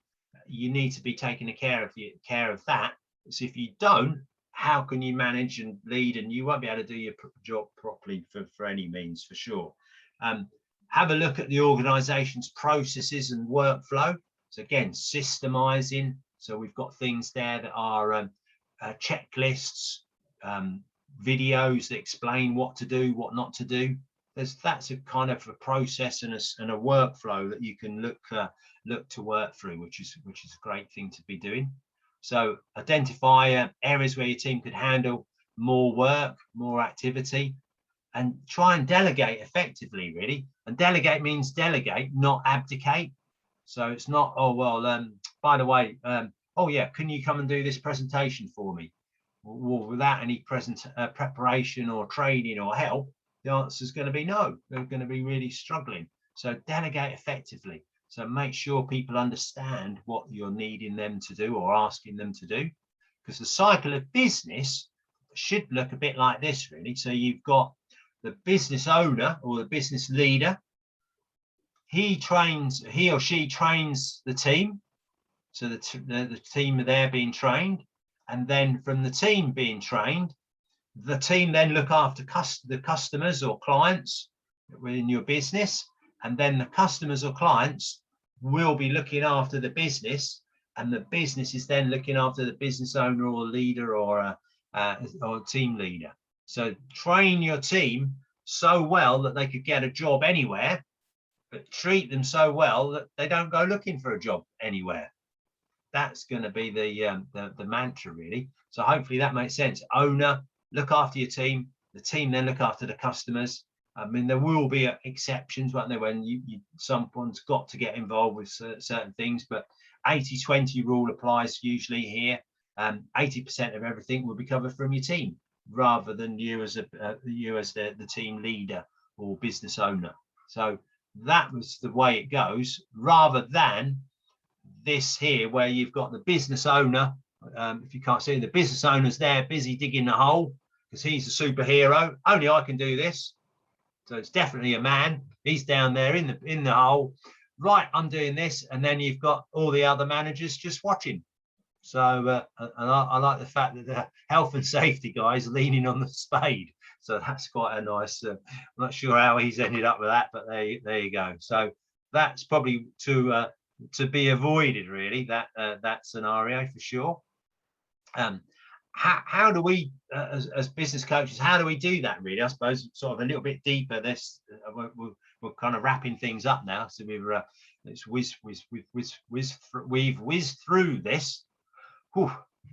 you need to be taking care of that. So if you don't, how can you manage and lead? And you won't be able to do your job properly for any means, for sure. Have a look at the organization's processes and workflow. So again, systemizing. So we've got things there that are checklists, videos that explain what to do, what not to do. That's a kind of a process and a workflow that you can look to work through, which is a great thing to be doing. So identify areas where your team could handle more work, more activity, and try and delegate effectively, really. And delegate means delegate, not abdicate. So it's not, oh, well, by the way, oh, yeah, can you come and do this presentation for me? Well, without any preparation or training or help, the answer is going to be no. They're going to be really struggling. So delegate effectively. So make sure people understand what you're needing them to do or asking them to do. Because the cycle of business should look a bit like this, really. So you've got the business owner or the business leader. He or she trains the team. So the team are there being trained. And then from the team being trained, the team then look after the customers or clients within your business. And then the customers or clients will be looking after the business. And the business is then looking after the business owner or leader or team leader. So train your team so well that they could get a job anywhere, but treat them so well that they don't go looking for a job anywhere. That's going to be the mantra, really. So hopefully that makes sense. Owner, look after your team. The team then look after the customers. I mean, there will be exceptions, won't there, when someone's got to get involved with certain things, but 80-20 rule applies usually here. 80% of everything will be covered from your team rather than you as the team leader or business owner. So that was the way it goes, rather than this here where you've got the business owner. If you can't see, the business owner's there busy digging the hole because he's a superhero. Only I can do this. So it's definitely a man. He's down there in the hole. Right, I'm doing this. And then you've got all the other managers just watching. So and I like the fact that the health and safety guys leaning on the spade. So that's quite a nice, I'm not sure how he's ended up with that, but there you go. So that's probably to be avoided, really, that scenario for sure. How do we, as business coaches, how do we do that, really? I suppose sort of a little bit deeper. We're kind of wrapping things up now. So we've whizzed through this. Whew,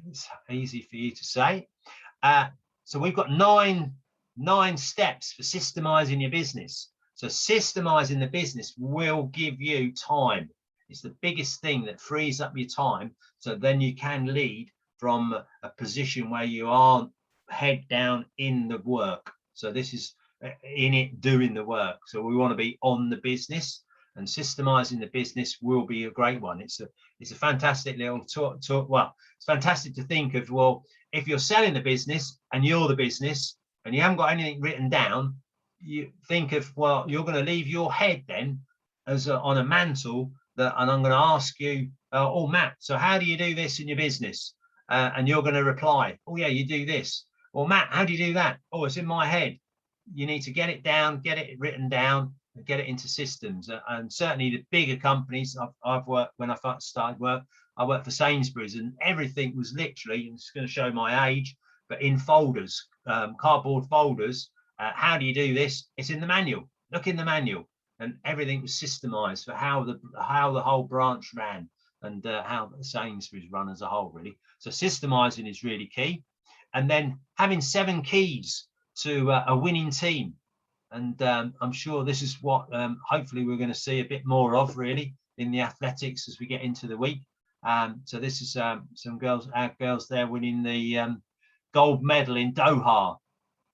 it's easy for you to say. So we've got nine steps for systemizing your business. So systemizing the business will give you time. It's the biggest thing that frees up your time. So then you can lead from a position where you aren't head down in the work. So this is in it doing the work. So we want to be on the business, and systemizing the business will be a great one. It's a fantastic little talk. Well, it's fantastic to think of, well, if you're selling the business and you're the business and you haven't got anything written down, you think of, well, you're going to leave your head then on a mantle and I'm going to ask you, oh, Matt, so how do you do this in your business? And you're going to reply, oh, yeah, you do this. Or Matt, how do you do that? Oh, it's in my head. You need to get it down, get it written down, and get it into systems. And certainly the bigger companies I've worked, when I first started work, I worked for Sainsbury's, and everything was literally, and it's going to show my age, but in folders, cardboard folders. How do you do this? It's in the manual. Look in the manual, and everything was systemized for how the whole branch ran, and how the Sainsbury's run as a whole, really. So systemizing is really key, and then having 7 keys to a winning team. And I'm sure this is what hopefully we're going to see a bit more of, really, in the athletics as we get into the week. So this is some girls, our girls there winning the gold medal in Doha.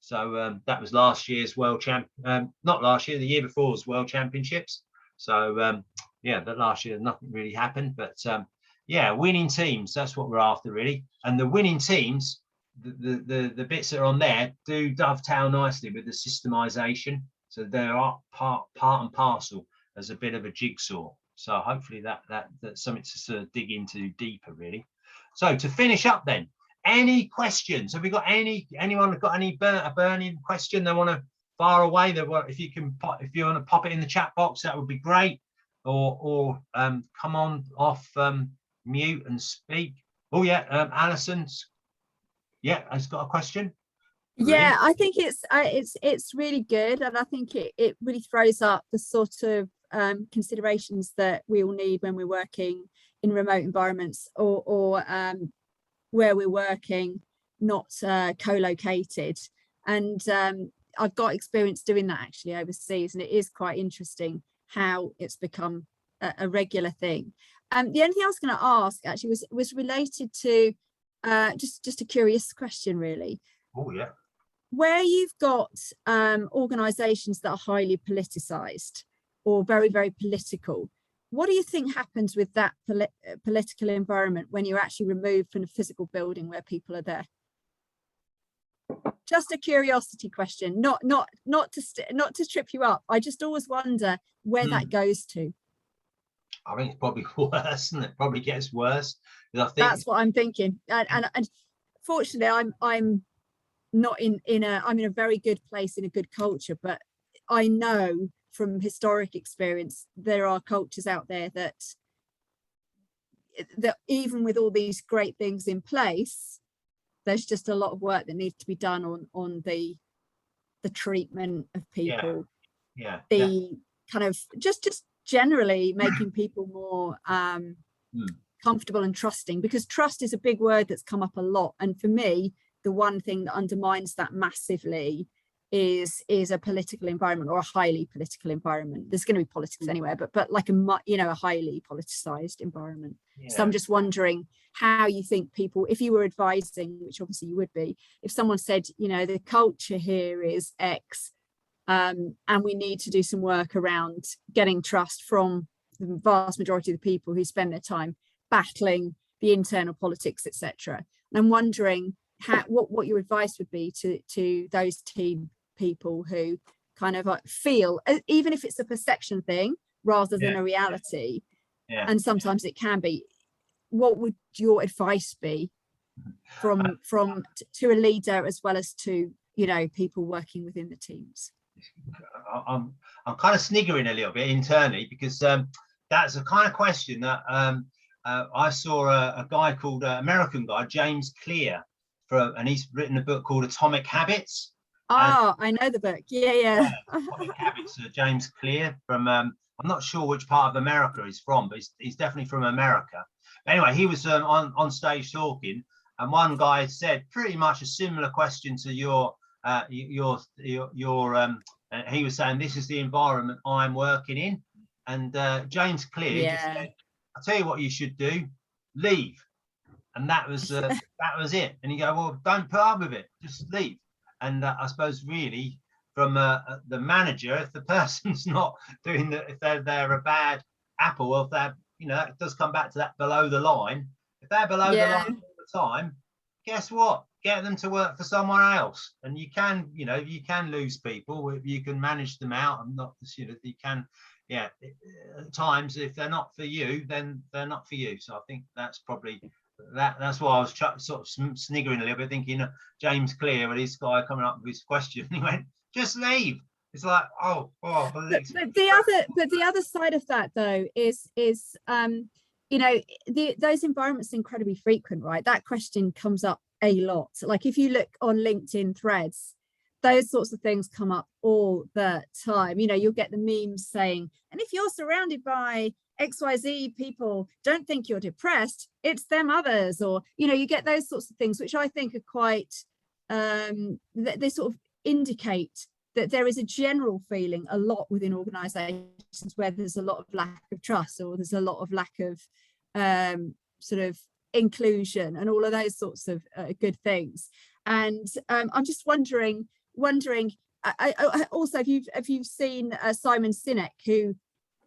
So that was last year's world champ, not last year, the year before's world championships. So yeah, but last year nothing really happened, but yeah, winning teams, that's what we're after, really. And the winning teams, the bits that are on there do dovetail nicely with the systemization. So they are part and parcel as a bit of a jigsaw. So hopefully that's something to sort of dig into deeper, really. So to finish up then, any questions? Have we got anyone got any burning question they want to fire away? If you want to pop it in the chat box, that would be great. Or come on off mute and speak. Oh yeah, Alison's has got a question. Yeah, I think it's really good, and I think it really throws up the sort of considerations that we all need when we're working in remote environments or where we're working not co-located. And I've got experience doing that actually overseas, and it is quite interesting how it's become a regular thing. The only thing I was going to ask actually was related to just a curious question, really. Oh yeah. Where you've got organisations that are highly politicised or very, very political, what do you think happens with that political environment when you're actually removed from a physical building where people are there? Just a curiosity question, not to trip you up. I just always wonder where that goes to. I think it's probably worse, and it probably gets worse. I think that's what I'm thinking. And fortunately, I'm not I'm in a very good place in a good culture, but I know from historic experience there are cultures out there that even with all these great things in place, there's just a lot of work that needs to be done on the treatment of people. Kind of just generally making people more comfortable and trusting, because trust is a big word that's come up a lot, and for me the one thing that undermines that massively is a political environment, or a highly political environment. There's going to be politics anywhere, but like a highly politicized environment. So I'm just wondering how you think people, if you were advising, which obviously you would be, if someone said, the culture here is X, and we need to do some work around getting trust from the vast majority of the people who spend their time battling the internal politics, etc. And I'm wondering what your advice would be to those team people who kind of feel, even if it's a perception thing rather than a reality, and sometimes it can be, what would your advice be from to a leader as well as to people working within the teams? I'm kind of sniggering a little bit internally, because that's a kind of question that I saw a guy called American guy, James Clear, and he's written a book called Atomic Habits. Oh, I know the book. Yeah. Atomic Habits, James Clear from I'm not sure which part of America he's from, but he's definitely from America. Anyway, he was on stage talking, and one guy said pretty much a similar question to your he was saying, this is the environment I'm working in, and James Clear just said, I'll tell you what you should do, leave. And that was it. And you go, well, don't put up with it, just leave. And I suppose really from the manager, if the person's not doing if they're a bad apple, or if they're, that does come back to that below the line. If they're below the line all the time, guess what? Get them to work for someone else. And you can, you can lose people. You can manage them out, and not, you can, at times if they're not for you, then they're not for you. So I think that's probably that's why I was sort of sniggering a little bit, thinking James Clear, with this guy coming up with his question, he went, just leave. It's like, but the other side of that though is you know, those environments are incredibly frequent, right? That question comes up a lot. Like if you look on LinkedIn threads, those sorts of things come up all the time. You know, you'll get the memes saying, and if you're surrounded by XYZ people, don't think you're depressed, it's them others. Or, you know, you get those sorts of things, which I think are quite, they sort of indicate that there is a general feeling a lot within organizations where there's a lot of lack of trust, or there's a lot of lack of sort of inclusion and all of those sorts of good things. And I'm just wondering, I also, if you've seen Simon Sinek,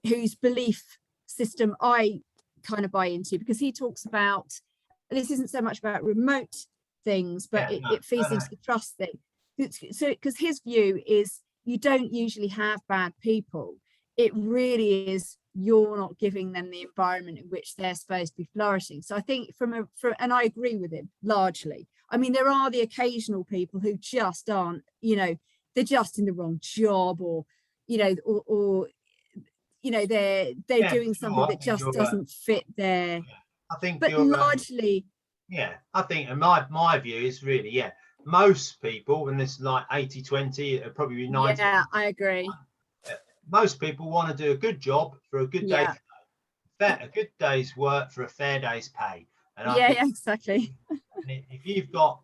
whose belief system I kind of buy into, because he talks about, this isn't so much about remote things, but it feeds into the trust thing. So because his view is you don't usually have bad people, it really is you're not giving them the environment in which they're supposed to be flourishing. So I think and I agree with him largely. I mean, there are the occasional people who just aren't, you know, they're just in the wrong job, or, you know, or you know, they're doing something that just doesn't fit their. I think, but largely. I think, and my view is really, most people, and it's like 80-20, it'll probably be 90. Yeah, I agree. Most people want to do a good job for a good day, a good day's work for a fair day's pay. And exactly. If you've got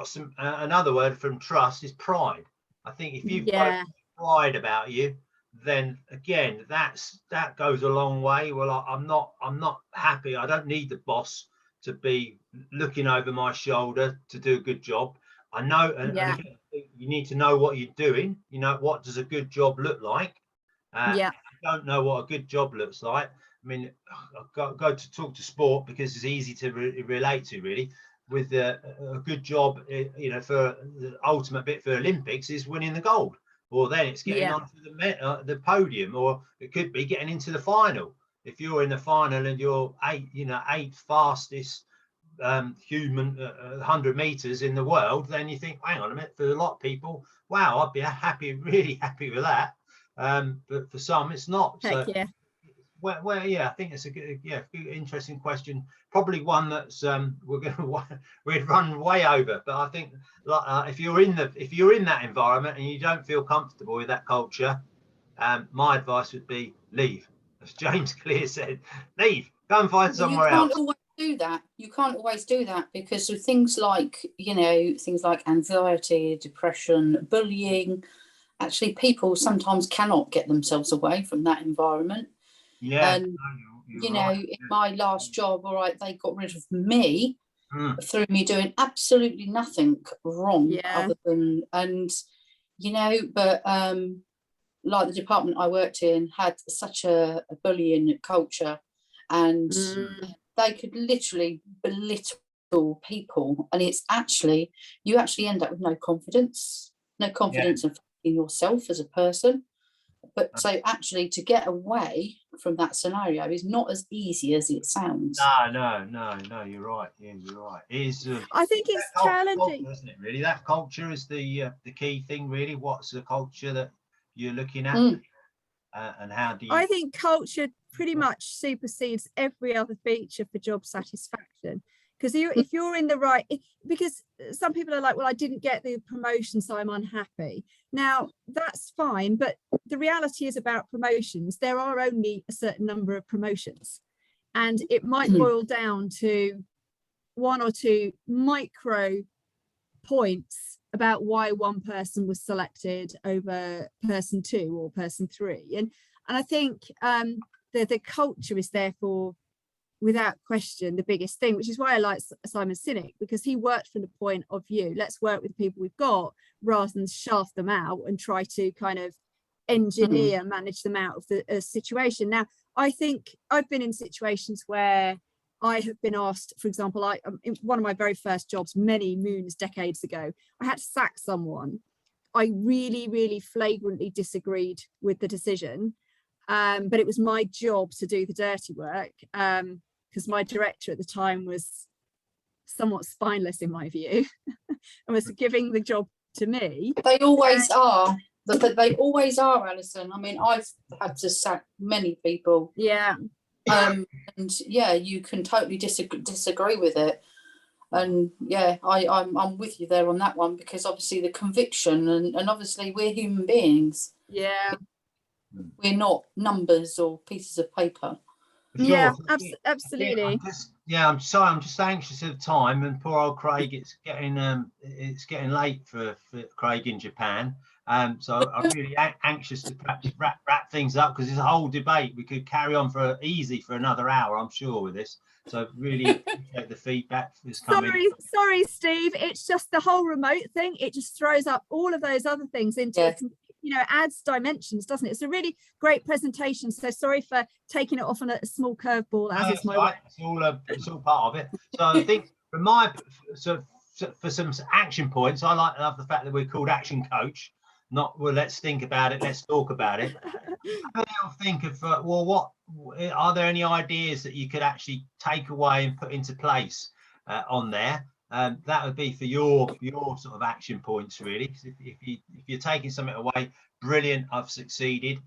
some, another word from trust is pride. I think if you've got pride about you, then again, that goes a long way. Well, I'm not happy. I don't need the boss to be looking over my shoulder to do a good job. I know, and again, you need to know what you're doing. You know, what does a good job look like? If you don't know what a good job looks like, I mean, I've go to talk to sport because it's easy to relate to, really. With a good job, you know, for the ultimate bit for Olympics is winning the gold, or then it's getting onto the podium, or it could be getting into the final. If you're in the final and you're eighth fastest human 100 meters in the world, then you think, hang on a minute, for a lot of people, wow, I'd be really happy with that. But for some, it's not. Heck so, I think it's a good, interesting question. Probably one that's we'd run way over. But I think if you're in that environment and you don't feel comfortable with that culture, my advice would be leave. As James Clear said, leave. Go and find somewhere else. You can't always do that because of things like, things like anxiety, depression, bullying. Actually, people sometimes cannot get themselves away from that environment. And in my last job, all right, they got rid of me through me doing absolutely nothing wrong other than, but like the department I worked in had such a bullying culture, and they could literally belittle people, and it's actually, you actually end up with no confidence in yourself as a person. But so actually to get away from that scenario is not as easy as it sounds. No, you're right. Yeah, you're right. It is. I think it's challenging, isn't it? Really, that culture is the key thing. Really, what's the culture that you're looking at, and how do you? I think culture pretty much supersedes every other feature for job satisfaction. Because if you're in the right, because some people are like, well, I didn't get the promotion, so I'm unhappy. Now, that's fine. But the reality is about promotions, there are only a certain number of promotions. And it might boil down to one or two micro points about why one person was selected over person 2 or person 3. And I think the culture is therefore, without question, the biggest thing, which is why I like Simon Sinek, because he worked from the point of view, let's work with the people we've got rather than shaft them out and try to kind of engineer, manage them out of the situation. Now, I think I've been in situations where I have been asked, for example, in one of my very first jobs many decades ago, I had to sack someone. I really, really flagrantly disagreed with the decision, but it was my job to do the dirty work. Because my director at the time was somewhat spineless in my view and was giving the job to me. They always are. They always are, Alison. I mean, I've had to sack many people. Yeah. and yeah, you can totally disagree with it. And yeah, I'm with you there on that one, because obviously the conviction, and obviously we're human beings. Yeah. We're not numbers or pieces of paper. Sure. Yeah, absolutely. I'm sorry, I'm just anxious of time, and poor old Craig, it's getting late for Craig in Japan. So I'm really anxious to perhaps wrap things up, because there's a whole debate. We could carry on for another hour, I'm sure, with this. So really appreciate the feedback that's coming. Sorry, Steve. It's just the whole remote thing. It just throws up all of those other things into, adds dimensions, doesn't it? It's a really great presentation. So sorry for taking it off on a small curveball, as is my way. It's all part of it. So I think for some action points, I love the fact that we're called Action Coach. Not, well, let's think about it, let's talk about it. I'll think of what are there any ideas that you could actually take away and put into place on there? That would be for your sort of action points, really. If you're taking something away, brilliant, I've succeeded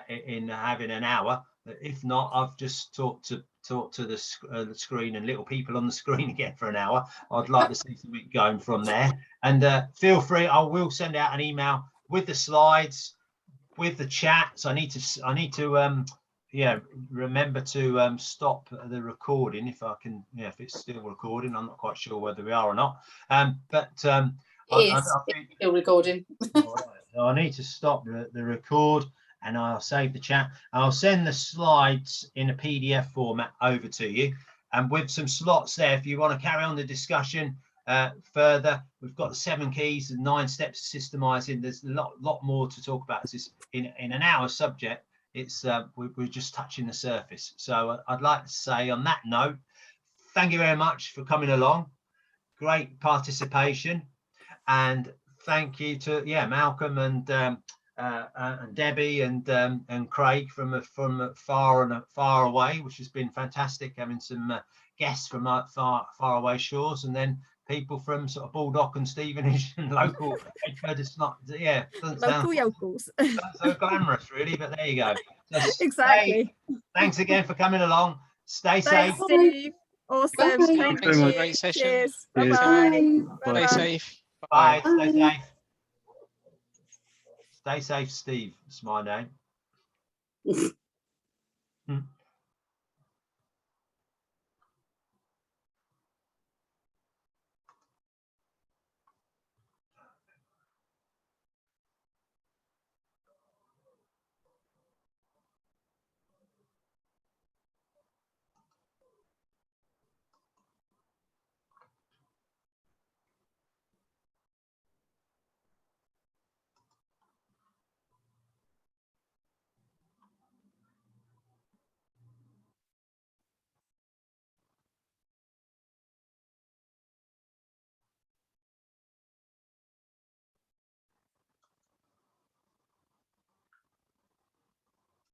in having an hour. If not, I've just talked to the screen and little people on the screen again for an hour. I'd like to see something going from there. And feel free, I will send out an email with the slides, with the chat. So I need to remember to stop the recording if I can. Yeah, if it's still recording, I'm not quite sure whether we are or not. It's still recording. All right, so I need to stop the record, and I'll save the chat. I'll send the slides in a PDF format over to you, and with some slots there if you want to carry on the discussion further. We've got the 7 keys and 9 steps of systemizing. There's a lot more to talk about. This in an hour subject. It's we're just touching the surface. So I'd like to say on that note, thank you very much for coming along. Great participation, and thank you to Malcolm and Debbie and Craig from far away, which has been fantastic, having some guests from far away shores, and then people from sort of Baldock and Stevenage and local. It's not, local yokels. So glamorous, really, but there you go. So exactly. Thanks again for coming along. Stay safe. Thanks, Steve. Awesome. Thanks for a great session. Cheers. Bye. Bye-bye. Stay safe. Bye. Stay safe. Stay safe, Steve. It's my name.